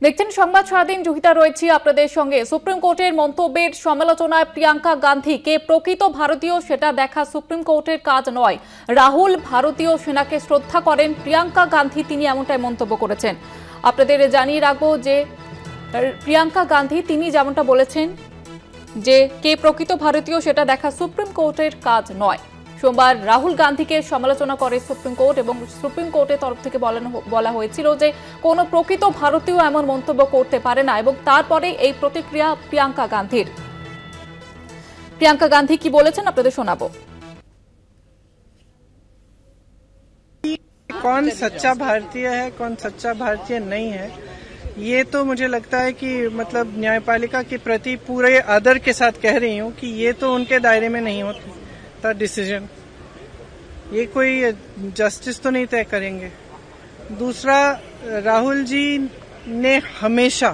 দেখছেন সংবাদ সারাদিন, জহিতা রয়েছে আপনাদের সঙ্গে। সুপ্রিম কোর্টের মন্তব্যের সমালোচনায় প্রিয়াঙ্কা গান্ধী কে প্রকৃত ভারতীয় সেটা দেখা সুপ্রিম কোর্টের কাজ নয়। রাহুল ভারতীয় সেনাকে শ্রদ্ধা করেন প্রিয়াঙ্কা গান্ধী, তিনি এমনটাই মন্তব্য করেছেন। আপনাদের জানিয়ে রাখবো যে প্রিয়াঙ্কা গান্ধী তিনি যেমনটা বলেছেন যে কে প্রকৃত ভারতীয় সেটা দেখা সুপ্রিম কোর্টের কাজ নয়। সোমবার রাহুল গান্ধীকে সমালোচনা করে সুপ্রিম কোর্ট এবং সুপ্রিম কোর্টের তরফ থেকে বলা হয়েছিল যে কোনো প্রকৃত ভারতীয় এমন মন্তব্য করতে পারে না এবং তারপরে এই প্রতিক্রিয়া প্রিয়াঙ্কা গান্ধীর। প্রিয়াঙ্কা গান্ধী কি বলেছেন আপনাদের শোনাবো। कौन सच्चा भारतीय है, कौन सच्चा भारतीय नहीं है, ये तो मुझे लगता है कि मतलब न्यायपालिका के प्रति पूरे आदर के साथ कह रही हूँ कि ये तो उनके दायरे में नहीं होता डिसीजन। ये कोई जस्टिस तो नहीं तय करेंगे। दूसरा, राहुल जी ने हमेशा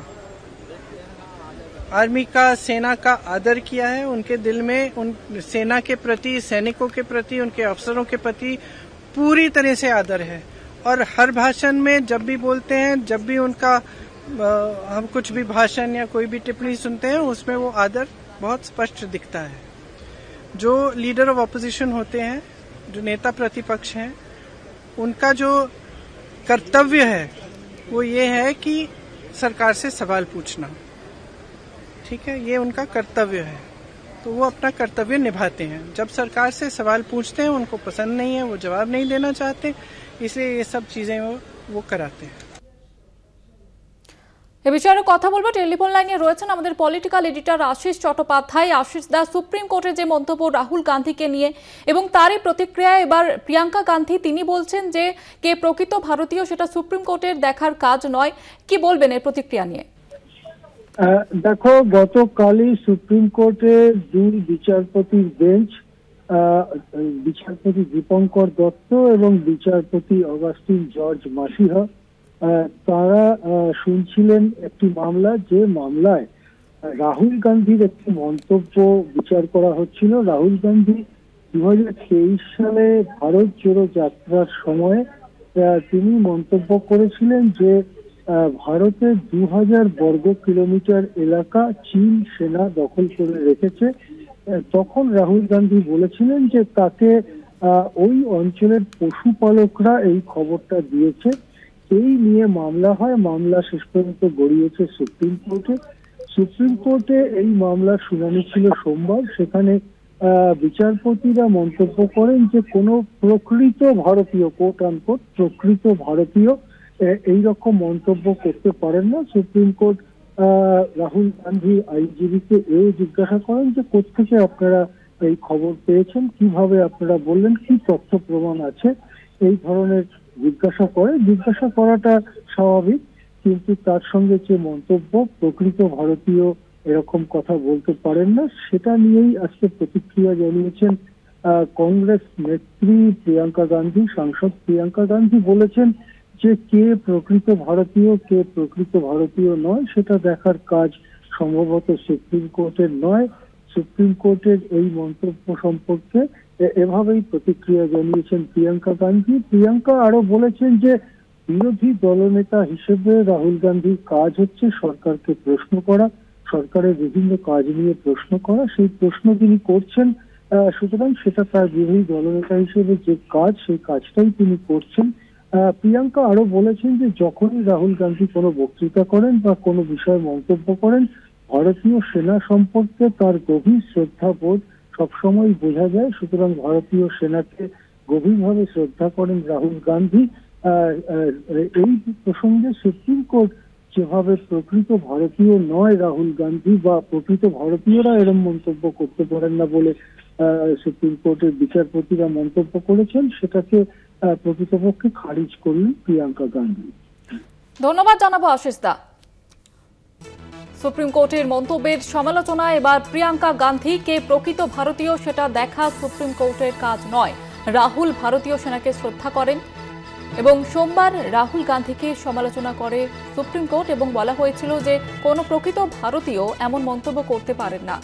आर्मी का, सेना का आदर किया है। उनके दिल में उन सेना के प्रति, सैनिकों के प्रति, उनके अफसरों के प्रति पूरी तरह से आदर है। और हर भाषण में जब भी बोलते हैं, जब भी उनका हम कुछ भी भाषण या कोई भी टिप्पणी सुनते हैं, उसमें वो आदर बहुत स्पष्ट दिखता है। जो लीडर ऑफ ऑपोजिशन होते हैं, जो नेता प्रतिपक्ष हैं, उनका जो कर्तव्य है वो ये है कि सरकार से सवाल पूछना। ठीक है, ये उनका कर्तव्य है, तो वो अपना कर्तव्य निभाते हैं। जब सरकार से सवाल पूछते हैं, उनको पसंद नहीं है, वो जवाब नहीं देना चाहते, इसलिए ये सब चीजें वो कराते हैं। এ বিষয়ে কথা বলবো। টেলিফোন লাইনে রয়েছেন আমাদের পলিটিক্যাল এডিটর আশিস চট্টোপাধ্যায়। আশিস দা, সুপ্রিম কোর্টের যে মন্তব্য রাহুল গান্ধীকে নিয়ে এবং তারই প্রতিক্রিয়া এবার প্রিয়াঙ্কা গান্ধী, তিনি বলছেন যে কে প্রকৃত ভারতীয় সেটা সুপ্রিম কোর্টের দেখার কাজ নয়। কি বলবেন এর প্রতিক্রিয়া নিয়ে? দেখো, গতকালই সুপ্রিম কোর্টের দুই বিচারপতির বেঞ্চ, বিচারপতি দীপঙ্কর দত্ত এবং বিচারপতি অগাস্টিন জর্জ মাসিহা, তারা শুনছিলেন একটি মামলা, যে মামলায় রাহুল গান্ধীর একটি মন্তব্য বিচার করা হচ্ছিল। রাহুল গান্ধী 2023 সালে ভারত জোড়ো যাত্রার সময় তিনি মন্তব্য করেছিলেন যে ভারতে 2000 বর্গ কিলোমিটার এলাকা চীন সেনা দখল করে রেখেছে। তখন রাহুল গান্ধী বলেছিলেন যে তাকে ওই অঞ্চলের পশুপালকরা এই খবরটা দিয়েছে। এই নিয়ে মামলা হয়, মামলা শেষ পর্যন্ত গড়িয়েছে সুপ্রিম কোর্টে। সুপ্রিম কোর্টে এই মামলার শুনানি ছিল সোমবার। সেখানে বিচারপতিরা মন্তব্য করেন যে কোনো প্রকৃত ভারতীয়, কোট আনকোট প্রকৃত ভারতীয়, এইরকম মন্তব্য করতে পারেন না। সুপ্রিম কোর্ট রাহুল গান্ধী আইনজীবীকে এও জিজ্ঞাসা করেন যে কোত্থেকে আপনারা এই খবর পেয়েছেন, কিভাবে আপনারা বললেন, কি তথ্য প্রমাণ আছে, এই ধরনের জিজ্ঞাসা করে। জিজ্ঞাসা করাটা স্বাভাবিক, কিন্তু তার সঙ্গে যে মন্তব্য প্রকৃত ভারতীয় এরকম কথা বলতে পারেন না, সেটা নিয়েই আজকে প্রতিক্রিয়া জানিয়েছেন কংগ্রেস নেত্রী প্রিয়াঙ্কা গান্ধী। সাংসদ প্রিয়াঙ্কা গান্ধী বলেছেন যে কে প্রকৃত ভারতীয়, কে প্রকৃত ভারতীয় নয়, সেটা দেখার কাজ সম্ভবত সুপ্রিম কোর্টের নয়। সুপ্রিম কোর্টের এই মন্তব্য সম্পর্কে এভাবেই প্রতিক্রিয়া জানিয়েছেন প্রিয়াঙ্কা গান্ধী। প্রিয়াঙ্কা আরো বলেছেন যে বিরোধী দলনেতা হিসেবে রাহুল গান্ধীর কাজ হচ্ছে সরকারকে প্রশ্ন করা, সরকারের বিভিন্ন কাজ নিয়ে প্রশ্ন করা। সেই প্রশ্ন তিনি করছেন, সুতরাং সেটা তার বিরোধী দলনেতা হিসেবে যে কাজ, সেই কাজটাই তিনি করছেন। প্রিয়াঙ্কা আরো বলেছেন যে যখনই রাহুল গান্ধী কোনো বক্তৃতা করেন বা কোনো বিষয়ে মন্তব্য করেন, ভারতীয় সেনা সম্পর্কে তার গভীর শ্রদ্ধাবোধ সবসময় বোঝা যায়। সুতরাং ভারতীয় সেনাকে গভীরভাবে শ্রদ্ধা করেন রাহুল গান্ধী। এই প্রসঙ্গে সুপ্রিম কোর্ট যেভাবে প্রকৃত ভারতীয় নয় রাহুল গান্ধী, বা প্রকৃত ভারতীয়রা এরম মন্তব্য করতে পারেন না বলে সুপ্রিম কোর্টের বিচারপতিরা মন্তব্য করেছেন, সেটাকে প্রকৃতপক্ষে খারিজ করলেন প্রিয়াঙ্কা গান্ধী। ধন্যবাদ জানাবো আশিস দা। সুপ্রিম কোর্টের মন্তব্যের সমালোচনায় এবার প্রিয়াঙ্কা গান্ধী কে প্রকৃত ভারতীয় সেটা দেখা সুপ্রিম কোর্টের কাজ নয়। রাহুল ভারতীয় সেনাকে শ্রদ্ধা করেন এবং সোমবার রাহুল গান্ধীকে সমালোচনা করে সুপ্রিম কোর্ট এবং বলা হয়েছিল যে কোনো প্রকৃত ভারতীয় এমন মন্তব্য করতে পারেন না।